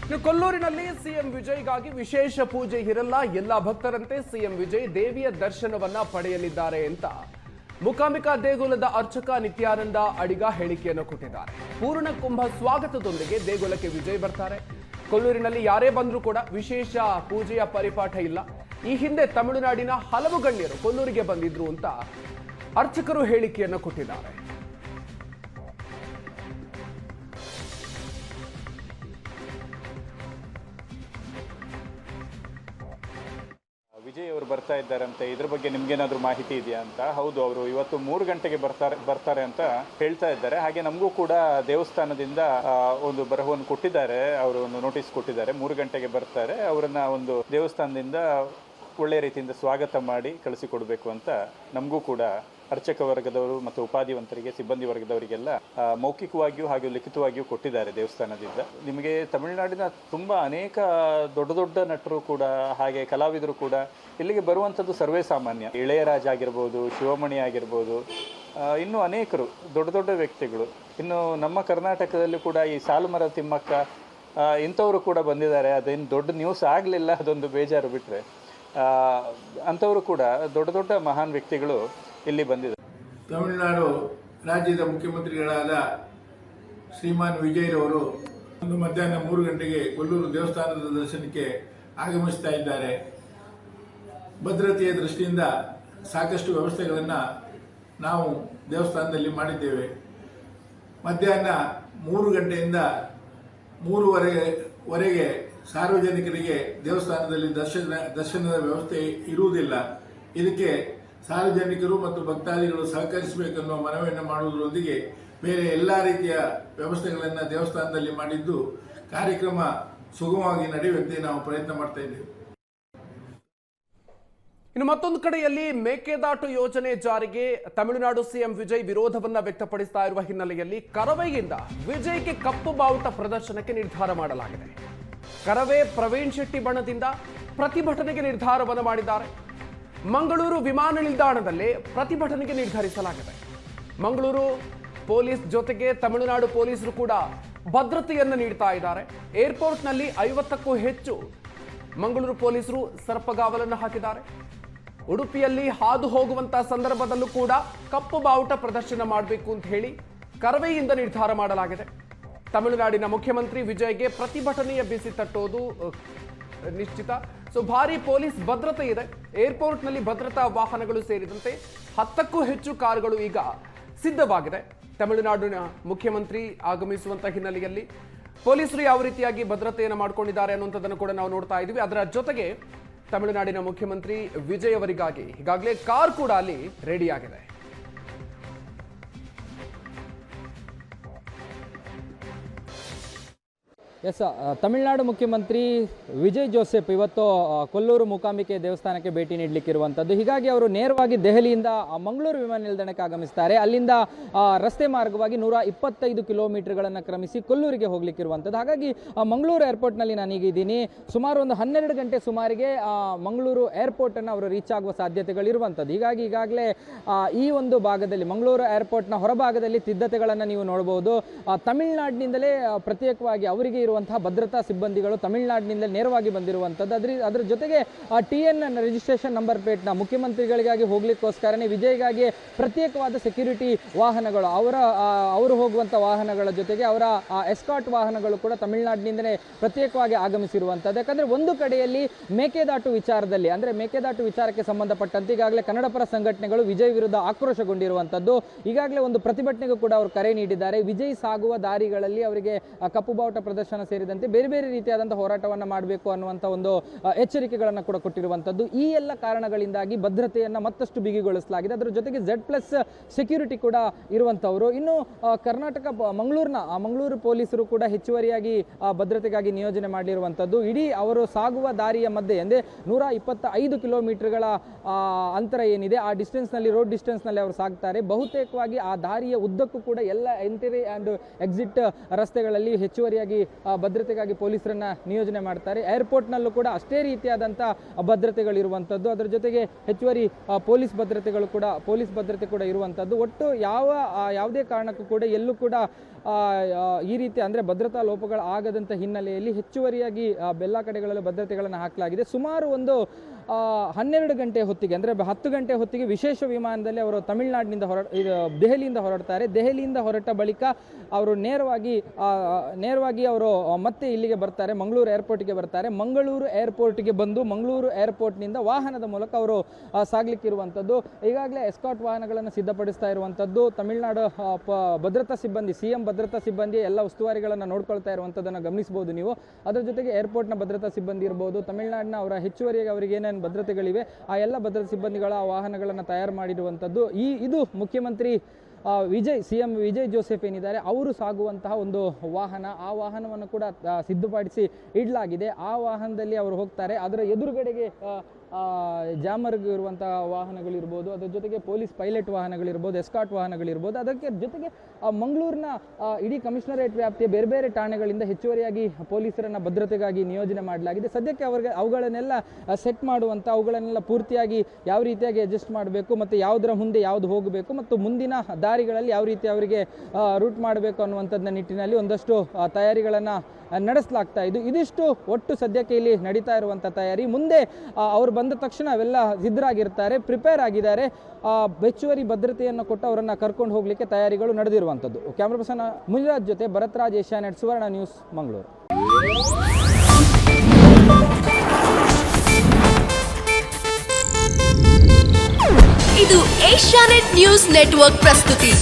ಇನ್ನು ಕೊಲ್ಲೂರಿನಲ್ಲಿ ಸಿಎಂ ವಿಜಯ್ಗಾಗಿ ವಿಶೇಷ ಪೂಜೆ ಇರಲ್ಲ. ಎಲ್ಲ ಭಕ್ತರಂತೆ ಸಿಎಂ ವಿಜಯ್ ದೇವಿಯ ದರ್ಶನವನ್ನ ಪಡೆಯಲಿದ್ದಾರೆ ಅಂತ ಮೂಕಾಂಬಿಕಾ ದೇಗುಲದ ಅರ್ಚಕ ನಿತ್ಯಾನಂದ ಅಡಿಗ ಹೇಳಿಕೆಯನ್ನು ಕೊಟ್ಟಿದ್ದಾರೆ. ಪೂರ್ಣ ಕುಂಭ ಸ್ವಾಗತದೊಂದಿಗೆ ದೇಗುಲಕ್ಕೆ ವಿಜಯ್ ಬರ್ತಾರೆ. ಕೊಲ್ಲೂರಿನಲ್ಲಿ ಯಾರೇ ಬಂದರೂ ಕೂಡ ವಿಶೇಷ ಪೂಜೆಯ ಪರಿಪಾಠ ಇಲ್ಲ. ಈ ಹಿಂದೆ ತಮಿಳುನಾಡಿನ ಹಲವು ಗಣ್ಯರು ಕೊಲ್ಲೂರಿಗೆ ಬಂದಿದ್ರು ಅಂತ ಅರ್ಚಕರು ಹೇಳಿಕೆಯನ್ನು ಕೊಟ್ಟಿದ್ದಾರೆ. ವಿಜಯ್ ಅವರು ಬರ್ತಾ ಇದ್ದಾರಂತೆ, ಇದ್ರ ಬಗ್ಗೆ ನಿಮ್ಗೇನಾದ್ರೂ ಮಾಹಿತಿ ಇದೆಯಾ ಅಂತ? ಹೌದು, ಅವರು ಇವತ್ತು 3 ಗಂಟೆಗೆ ಬರ್ತಾರೆ ಅಂತ ಹೇಳ್ತಾ ಇದ್ದಾರೆ. ಹಾಗೆ ನಮಗೂ ಕೂಡ ದೇವಸ್ಥಾನದಿಂದ ಒಂದು ಬರಹವನ್ನು ಕೊಟ್ಟಿದ್ದಾರೆ, ಅವರು ಒಂದು ನೋಟಿಸ್ ಕೊಟ್ಟಿದ್ದಾರೆ. 3 ಗಂಟೆಗೆ ಬರ್ತಾರೆ, ಅವರನ್ನ ಒಂದು ದೇವಸ್ಥಾನದಿಂದ ಒಳ್ಳೆ ರೀತಿಯಿಂದ ಸ್ವಾಗತ ಮಾಡಿ ಕಳಿಸಿಕೊಡ್ಬೇಕು ಅಂತ ನಮಗೂ ಕೂಡ ಅರ್ಚಕ ವರ್ಗದವರು ಮತ್ತು ಉಪಾಧಿವಂತರಿಗೆ, ಸಿಬ್ಬಂದಿ ವರ್ಗದವರಿಗೆಲ್ಲ ಮೌಖಿಕವಾಗಿಯೂ ಹಾಗೂ ಲಿಖಿತವಾಗಿಯೂ ಕೊಟ್ಟಿದ್ದಾರೆ ದೇವಸ್ಥಾನದಿಂದ. ನಿಮಗೆ ತಮಿಳುನಾಡಿನ ತುಂಬ ಅನೇಕ ದೊಡ್ಡ ದೊಡ್ಡ ನಟರು ಕೂಡ ಹಾಗೆ ಕಲಾವಿದರು ಕೂಡ ಇಲ್ಲಿಗೆ ಬರುವಂಥದ್ದು ಸರ್ವೇ ಸಾಮಾನ್ಯ. ಇಳೆಯರಾಜ ಆಗಿರ್ಬೋದು, ಶಿವಮಣಿ ಆಗಿರ್ಬೋದು, ಇನ್ನೂ ಅನೇಕರು ದೊಡ್ಡ ದೊಡ್ಡ ವ್ಯಕ್ತಿಗಳು. ಇನ್ನು ನಮ್ಮ ಕರ್ನಾಟಕದಲ್ಲಿ ಕೂಡ ಈ ಸಾಲುಮರದ ತಿಮ್ಮಕ್ಕ ಇಂಥವರು ಕೂಡ ಬಂದಿದ್ದಾರೆ. ಅದೇನು ದೊಡ್ಡ ನ್ಯೂಸ್ ಆಗಲಿಲ್ಲ, ಅದೊಂದು ಬೇಜಾರು ಬಿಟ್ಟರೆ. ಅಂಥವರು ಕೂಡ ದೊಡ್ಡ ದೊಡ್ಡ ಮಹಾನ್ ವ್ಯಕ್ತಿಗಳು ಇಲ್ಲಿ ಬಂದಿದ್ದಾರೆ. ತಮಿಳುನಾಡು ರಾಜ್ಯದ ಮುಖ್ಯಮಂತ್ರಿಗಳಾದ ಶ್ರೀಮಾನ್ ವಿಜಯ್ರವರು ಒಂದು ಮಧ್ಯಾಹ್ನ 3 ಗಂಟೆಗೆ ಕೊಲ್ಲೂರು ದೇವಸ್ಥಾನದ ದರ್ಶನಕ್ಕೆ ಆಗಮಿಸ್ತಾ ಇದ್ದಾರೆ. ಭದ್ರತೆಯ ದೃಷ್ಟಿಯಿಂದ ಸಾಕಷ್ಟು ವ್ಯವಸ್ಥೆಗಳನ್ನು ನಾವು ದೇವಸ್ಥಾನದಲ್ಲಿ ಮಾಡಿದ್ದೇವೆ. ಮಧ್ಯಾಹ್ನ 3 ಗಂಟೆಯಿಂದ 3:30ವರೆಗೆ ಸಾರ್ವಜನಿಕರಿಗೆ ದೇವಸ್ಥಾನದಲ್ಲಿ ದರ್ಶನದ ವ್ಯವಸ್ಥೆ ಇರುವುದಿಲ್ಲ. ಇದಕ್ಕೆ ಸಾರ್ವಜನಿಕರು ಮತ್ತು ಭಕ್ತಾದಿಗಳು ಸಹಕರಿಸಬೇಕೆನ್ನುವ ಮನವಿಯನ್ನು ಮಾಡುವುದರೊಂದಿಗೆ ಬೇರೆ ಎಲ್ಲ ರೀತಿಯ ವ್ಯವಸ್ಥೆಗಳನ್ನು ದೇವಸ್ಥಾನದಲ್ಲಿ ಮಾಡಿದ್ದು ಕಾರ್ಯಕ್ರಮ ಸುಗಮವಾಗಿ ನಡೆಯುವಂತೆ ನಾವು ಪ್ರಯತ್ನ ಮಾಡ್ತಾ ಇದ್ದೇವೆ. ಇನ್ನು ಮತ್ತೊಂದು ಕಡೆಯಲ್ಲಿ ಮೇಕೆದಾಟು ಯೋಜನೆ ಜಾರಿಗೆ ತಮಿಳುನಾಡು ಸಿಎಂ ವಿಜಯ್ ವಿರೋಧವನ್ನ ವ್ಯಕ್ತಪಡಿಸ್ತಾ ಇರುವ ಹಿನ್ನೆಲೆಯಲ್ಲಿ ಕರವೆಯಿಂದ ವಿಜಯ್ಗೆ ಕಪ್ಪು ಬಾವುಟ ಪ್ರದರ್ಶನಕ್ಕೆ ನಿರ್ಧಾರ ಮಾಡಲಾಗಿದೆ. ಕರವೇ ಪ್ರವೀಣ್ ಶೆಟ್ಟಿ ಬಣದಿಂದ ಪ್ರತಿಭಟನೆಗೆ ನಿರ್ಧಾರವನ್ನು ಮಾಡಿದ್ದಾರೆ. ಮಂಗಳೂರು ವಿಮಾನ ನಿಲ್ದಾಣದಲ್ಲಿ ಪ್ರತಿಭಟನೆಗೆ ನಿರ್ಧರಿಸಲಾಗಿದೆ. ಮಂಗಳೂರು ಪೊಲೀಸ್ ಜೊತೆಗೆ ತಮಿಳುನಾಡು ಪೊಲೀಸರು ಕೂಡ ಭದ್ರತೆಯನ್ನು ನೀಡ್ತಾ ಇದ್ದಾರೆ. ಏರ್ಪೋರ್ಟ್ನಲ್ಲಿ 50ಕ್ಕೂ ಹೆಚ್ಚು ಮಂಗಳೂರು ಪೊಲೀಸರು ಸರ್ಪಗಾವಲನ್ನು ಹಾಕಿದ್ದಾರೆ. ಉಡುಪಿಯಲ್ಲಿ ಹಾದು ಹೋಗುವಂತಹ ಸಂದರ್ಭದಲ್ಲೂ ಕೂಡ ಕಪ್ಪು ಬಾವುಟ ಪ್ರದರ್ಶನ ಮಾಡಬೇಕು ಅಂತ ಹೇಳಿ ಕರವೆಯಿಂದ ನಿರ್ಧಾರ ಮಾಡಲಾಗಿದೆ. ತಮಿಳುನಾಡಿನ ಮುಖ್ಯಮಂತ್ರಿ ವಿಜಯ್ಗೆ ಪ್ರತಿಭಟನೆಯ ಬಿಸಿ ತಟ್ಟೋದು ನಿಶ್ಚಿತ. ಸೊ ಭಾರಿ ಪೊಲೀಸ್ ಭದ್ರತೆ ಇದೆ. ಏರ್ಪೋರ್ಟ್ನಲ್ಲಿ ಭದ್ರತಾ ವಾಹನಗಳು ಸೇರಿದಂತೆ 10ಕ್ಕೂ ಹೆಚ್ಚು ಕಾರುಗಳು ಈಗ ಸಿದ್ಧವಾಗಿದೆ. ತಮಿಳುನಾಡಿನ ಮುಖ್ಯಮಂತ್ರಿ ಆಗಮಿಸುವಂತಹ ಹಿನ್ನೆಲೆಯಲ್ಲಿ ಪೊಲೀಸರು ಯಾವ ರೀತಿಯಾಗಿ ಭದ್ರತೆಯನ್ನು ಮಾಡಿಕೊಂಡಿದ್ದಾರೆ ಅನ್ನುವಂಥದ್ದನ್ನು ಕೂಡ ನಾವು ನೋಡ್ತಾ ಇದ್ದೀವಿ. ಅದರ ಜೊತೆಗೆ ತಮಿಳುನಾಡಿನ ಮುಖ್ಯಮಂತ್ರಿ ವಿಜಯ್ ಅವರಿಗಾಗಿ ಈಗಾಗಲೇ ಕಾರ್ ಕೂಡ ಅಲ್ಲಿ ರೆಡಿ ಆಗಿದೆ. ಎಸ್, ತಮಿಳುನಾಡು ಮುಖ್ಯಮಂತ್ರಿ ವಿಜಯ್ ಜೋಸೆಫ್ ಇವತ್ತು ಕೊಲ್ಲೂರು ಮೂಕಾಂಬಿಕೆ ದೇವಸ್ಥಾನಕ್ಕೆ ಭೇಟಿ ನೀಡಲಿಕ್ಕಿರುವಂಥದ್ದು. ಹೀಗಾಗಿ ಅವರು ನೇರವಾಗಿ ದೆಹಲಿಯಿಂದ ಮಂಗಳೂರು ವಿಮಾನ ನಿಲ್ದಾಣಕ್ಕೆ ಆಗಮಿಸ್ತಾರೆ. ಅಲ್ಲಿಂದ ರಸ್ತೆ ಮಾರ್ಗವಾಗಿ 125 ಕಿಲೋಮೀಟರ್ಗಳನ್ನು ಕ್ರಮಿಸಿ ಕೊಲ್ಲೂರಿಗೆ ಹೋಗ್ಲಿಕ್ಕಿರುವಂಥದ್ದು. ಹಾಗಾಗಿ ಮಂಗಳೂರು ಏರ್ಪೋರ್ಟ್ನಲ್ಲಿ ನಾನೀಗಿದ್ದೀನಿ. ಸುಮಾರು ಒಂದು 12 ಗಂಟೆ ಸುಮಾರಿಗೆ ಮಂಗಳೂರು ಏರ್ಪೋರ್ಟನ್ನು ಅವರು ರೀಚ್ ಆಗುವ ಸಾಧ್ಯತೆಗಳಿರುವಂಥದ್ದು. ಹೀಗಾಗಿ ಈಗಾಗಲೇ ಈ ಒಂದು ಭಾಗದಲ್ಲಿ ಮಂಗಳೂರು ಏರ್ಪೋರ್ಟ್ನ ಹೊರಭಾಗದಲ್ಲಿ ಸಿದ್ಧತೆಗಳನ್ನು ನೀವು ನೋಡಬಹುದು. ತಮಿಳುನಾಡಿನಿಂದಲೇ ಪ್ರತ್ಯೇಕವಾಗಿ ಅವರಿಗೆ ಇರುವಂತಹ ಭದ್ರತಾ ಸಿಬ್ಬಂದಿಗಳು ತಮಿಳುನಾಡಿನಿಂದ ನೇರವಾಗಿ ಬಂದಿರುವಂಥದ್ದು. ಅದರ ಜೊತೆಗೆ TN ರಿಜಿಸ್ಟ್ರೇಷನ್ ನಂಬರ್ ಪ್ಲೇಟ್ನ ಮುಖ್ಯಮಂತ್ರಿಗಳಿಗಾಗಿ ಹೋಗ್ಲಿಕ್ಕೋಸ್ಕರನೇ ವಿಜಯ್ಗಾಗಿ ಪ್ರತ್ಯೇಕವಾದ ಸೆಕ್ಯೂರಿಟಿ ವಾಹನಗಳು, ಅವರು ಹೋಗುವಂಥ ವಾಹನಗಳ ಜೊತೆಗೆ ಅವರ ಎಸ್ಕಾಟ್ ವಾಹನಗಳು ಕೂಡ ತಮಿಳುನಾಡಿನಿಂದಲೇ ಪ್ರತ್ಯೇಕವಾಗಿ ಆಗಮಿಸಿರುವಂಥದ್ದು. ಯಾಕಂದರೆ ಒಂದು ಕಡೆಯಲ್ಲಿ ಮೇಕೆದಾಟು ವಿಚಾರದಲ್ಲಿ, ಅಂದರೆ ಮೇಕೆದಾಟು ವಿಚಾರಕ್ಕೆ ಸಂಬಂಧಪಟ್ಟಂತೆ ಈಗಾಗಲೇ ಕನ್ನಡ ಪರ ಸಂಘಟನೆಗಳು ವಿಜಯ್ ವಿರುದ್ಧ ಆಕ್ರೋಶಗೊಂಡಿರುವಂಥದ್ದು. ಈಗಾಗಲೇ ಒಂದು ಪ್ರತಿಭಟನೆಗೂ ಕೂಡ ಅವರು ಕರೆ ನೀಡಿದ್ದಾರೆ. ವಿಜಯ್ ಸಾಗುವ ದಾರಿಗಳಲ್ಲಿ ಅವರಿಗೆ ಕಪ್ಪು ಬಾವುಟ ಪ್ರದರ್ಶನ ಸೇರಿದಂತೆ ಬೇರೆ ಬೇರೆ ರೀತಿಯಾದಂಥ ಹೋರಾಟವನ್ನು ಮಾಡಬೇಕು ಅನ್ನುವಂಥ ಒಂದು ಎಚ್ಚರಿಕೆಗಳನ್ನು ಕೂಡ ಕೊಟ್ಟಿರುವಂಥದ್ದು. ಈ ಎಲ್ಲ ಕಾರಣಗಳಿಂದಾಗಿ ಭದ್ರತೆಯನ್ನು ಮತ್ತಷ್ಟು ಬಿಗಿಗೊಳಿಸಲಾಗಿದೆ. ಅದರ ಜೊತೆಗೆ Z+ ಸೆಕ್ಯೂರಿಟಿ ಕೂಡ ಇರುವಂಥವರು. ಇನ್ನು ಕರ್ನಾಟಕ ಮಂಗಳೂರು ಪೊಲೀಸರು ಕೂಡ ಹೆಚ್ಚುವರಿಯಾಗಿ ಭದ್ರತೆಗಾಗಿ ನಿಯೋಜನೆ ಮಾಡಿರುವಂಥದ್ದು. ಇಡೀ ಅವರು ಸಾಗುವ ದಾರಿಯ ಮಧ್ಯೆ ಅಂದರೆ 125 ಕಿಲೋಮೀಟರ್ಗಳ ಅಂತರ ಏನಿದೆ, ಆ ಡಿಸ್ಟೆನ್ಸ್ನಲ್ಲಿ, ರೋಡ್ ಡಿಸ್ಟೆನ್ಸ್ನಲ್ಲಿ ಅವರು ಸಾಗ್ತಾರೆ. ಬಹುತೇಕವಾಗಿ ಆ ದಾರಿಯ ಉದ್ದಕ್ಕೂ ಕೂಡ ಎಲ್ಲ ಎಂಟ್ರಿ ಆ್ಯಂಡ್ ಎಕ್ಸಿಟ್ ರಸ್ತೆಗಳಲ್ಲಿ ಹೆಚ್ಚುವರಿಯಾಗಿ ಭದ್ರತೆಗಾಗಿ ಪೊಲೀಸರನ್ನ ನಿಯೋಜನೆ ಮಾಡ್ತಾರೆ. ಏರ್ಪೋರ್ಟ್ನಲ್ಲೂ ಕೂಡ ಅಷ್ಟೇ ರೀತಿಯಾದಂಥ ಭದ್ರತೆಗಳಿರುವಂಥದ್ದು, ಅದರ ಜೊತೆಗೆ ಹೆಚ್ಚುವರಿ ಪೊಲೀಸ್ ಭದ್ರತೆ ಕೂಡ ಇರುವಂಥದ್ದು. ಒಟ್ಟು ಯಾವುದೇ ಕಾರಣಕ್ಕೂ ಕೂಡ ಎಲ್ಲೂ ಕೂಡ ಈ ರೀತಿ ಅಂದರೆ ಭದ್ರತಾ ಲೋಪಗಳು ಆಗದಂಥ ಹಿನ್ನೆಲೆಯಲ್ಲಿ ಹೆಚ್ಚುವರಿಯಾಗಿ ಎಲ್ಲ ಕಡೆಗಳಲ್ಲೂ ಭದ್ರತೆಗಳನ್ನು ಹಾಕಲಾಗಿದೆ. ಸುಮಾರು ಒಂದು 12 ಗಂಟೆ ಹೊತ್ತಿಗೆ ಅಂದರೆ 10 ಗಂಟೆ ಹೊತ್ತಿಗೆ ವಿಶೇಷ ವಿಮಾನದಲ್ಲಿ ಅವರು ತಮಿಳುನಾಡಿನಿಂದ ದೆಹಲಿಯಿಂದ ಹೊರಡ್ತಾರೆ. ದೆಹಲಿಯಿಂದ ಹೊರಟ ಬಳಿಕ ಅವರು ನೇರವಾಗಿ ಅವರು ಮತ್ತೆ ಇಲ್ಲಿಗೆ ಬರ್ತಾರೆ, ಮಂಗಳೂರು ಏರ್ಪೋರ್ಟ್ಗೆ ಬರ್ತಾರೆ. ಮಂಗಳೂರು ಏರ್ಪೋರ್ಟ್ಗೆ ಬಂದು ಮಂಗಳೂರು ಏರ್ಪೋರ್ಟ್ನಿಂದ ವಾಹನದ ಮೂಲಕ ಅವರು ಸಾಗಲಿಕ್ಕಿರುವಂಥದ್ದು. ಈಗಾಗಲೇ ಎಸ್ಕಾಟ್ ವಾಹನಗಳನ್ನು ಸಿದ್ಧಪಡಿಸ್ತಾ ಇರುವಂಥದ್ದು. ತಮಿಳುನಾಡು ಭದ್ರತಾ ಸಿಬ್ಬಂದಿ, CM ಭದ್ರತಾ ಸಿಬ್ಬಂದಿ ಎಲ್ಲ ಉಸ್ತುವಾರಿಗಳನ್ನು ನೋಡ್ಕೊಳ್ತಾ ಇರುವಂಥದ್ದನ್ನು ಗಮನಿಸಬಹುದು ನೀವು. ಅದರ ಜೊತೆಗೆ ಏರ್ಪೋರ್ಟ್ನ ಭದ್ರತಾ ಸಿಬ್ಬಂದಿ ಇರ್ಬೋದು, ತಮಿಳುನಾಡಿನ ಅವರ ಹೆಚ್ಚುವರಿಯಾಗಿ ಅವರಿಗೆ ಏನೇನು ಭದ್ರತೆಗಳಿವೆ ಆ ಎಲ್ಲ ಭದ್ರತಾ ಸಿಬ್ಬಂದಿಗಳ ವಾಹನಗಳನ್ನು ತಯಾರು ಮಾಡಿರುವಂಥದ್ದು. ಇದು ಮುಖ್ಯಮಂತ್ರಿ CM ವಿಜಯ್ ಜೋಸೆಫ್ ಏನಿದ್ದಾರೆ ಅವರು ಸಾಗುವಂತಹ ಒಂದು ವಾಹನ. ಆ ವಾಹನವನ್ನು ಕೂಡ ಸಿದ್ಧಪಡಿಸಿ ಇಡಲಾಗಿದೆ. ಆ ವಾಹನದಲ್ಲಿ ಅವರು ಹೋಗ್ತಾರೆ. ಅದರ ಎದುರುಗಡೆಗೆ ಜಾಮರ್ಗ್ ಇರುವಂತಹ ವಾಹನಗಳಿರ್ಬೋದು, ಅದರ ಜೊತೆಗೆ ಪೊಲೀಸ್ ಪೈಲಟ್ ವಾಹನಗಳಿರ್ಬೋದು, ಎಸ್ಕಾಟ್ ವಾಹನಗಳಿರ್ಬೋದು. ಅದಕ್ಕೆ ಜೊತೆಗೆ ಮಂಗಳೂರಿನ ಇಡೀ ಕಮಿಷನರೇಟ್ ವ್ಯಾಪ್ತಿಯ ಬೇರೆ ಬೇರೆ ಠಾಣೆಗಳಿಂದ ಹೆಚ್ಚುವರಿಯಾಗಿ ಪೊಲೀಸರನ್ನ ಭದ್ರತೆಗಾಗಿ ನಿಯೋಜನೆ ಮಾಡಲಾಗಿದೆ. ಸದ್ಯಕ್ಕೆ ಅವುಗಳನ್ನೆಲ್ಲ ಸೆಟ್ ಮಾಡುವಂಥ, ಅವುಗಳನ್ನೆಲ್ಲ ಪೂರ್ತಿಯಾಗಿ ಯಾವ ರೀತಿಯಾಗಿ ಅಡ್ಜಸ್ಟ್ ಮಾಡಬೇಕು ಮತ್ತು ಯಾವುದರ ಮುಂದೆ ಯಾವುದು ಹೋಗಬೇಕು ಮತ್ತು ಮುಂದಿನ ದಾರಿಗಳಲ್ಲಿ ಯಾವ ರೀತಿ ಅವರಿಗೆ ರೂಟ್ ಮಾಡಬೇಕು ಅನ್ನುವಂಥದ್ದನ್ನ ನಿಟ್ಟಿನಲ್ಲಿ ಒಂದಷ್ಟು ತಯಾರಿಗಳನ್ನು ನಡೆಸಲಾಗ್ತಾ ಇದ್ದು. ಇದಿಷ್ಟು ಒಟ್ಟು ಸದ್ಯಕ್ಕೆ ಇಲ್ಲಿ ನಡೀತಾ ಇರುವಂಥ ತಯಾರಿ. ಮುಂದೆ ಅವರು ಬಂದ ತಕ್ಷಣ ಅವೆಲ್ಲ ಸಿದ್ಧರಾಗಿರ್ತಾರೆ, ಪ್ರಿಪೇರ್ ಆಗಿದ್ದಾರೆ. ಹೆಚ್ಚುವರಿ ಭದ್ರತೆಯನ್ನು ಕೊಟ್ಟು ಅವರನ್ನು ಕರ್ಕೊಂಡು ಹೋಗಲಿಕ್ಕೆ ತಯಾರಿಗಳು ನಡೆದಿರುವಂಥದ್ದು. ಕ್ಯಾಮ್ರಾ ಪರ್ಸನ್ ಮುನಿರಾಜ್ ಜೊತೆ ಭರತ್ರಾಜ್, ಏಷ್ಯಾನೆಟ್ ಸುವರ್ಣ ನ್ಯೂಸ್, ಮಂಗಳೂರು. ಇದು ಏಷ್ಯಾನೆಟ್ ನ್ಯೂಸ್ ನೆಟ್ವರ್ಕ್ ಪ್ರಸ್ತುತಿ.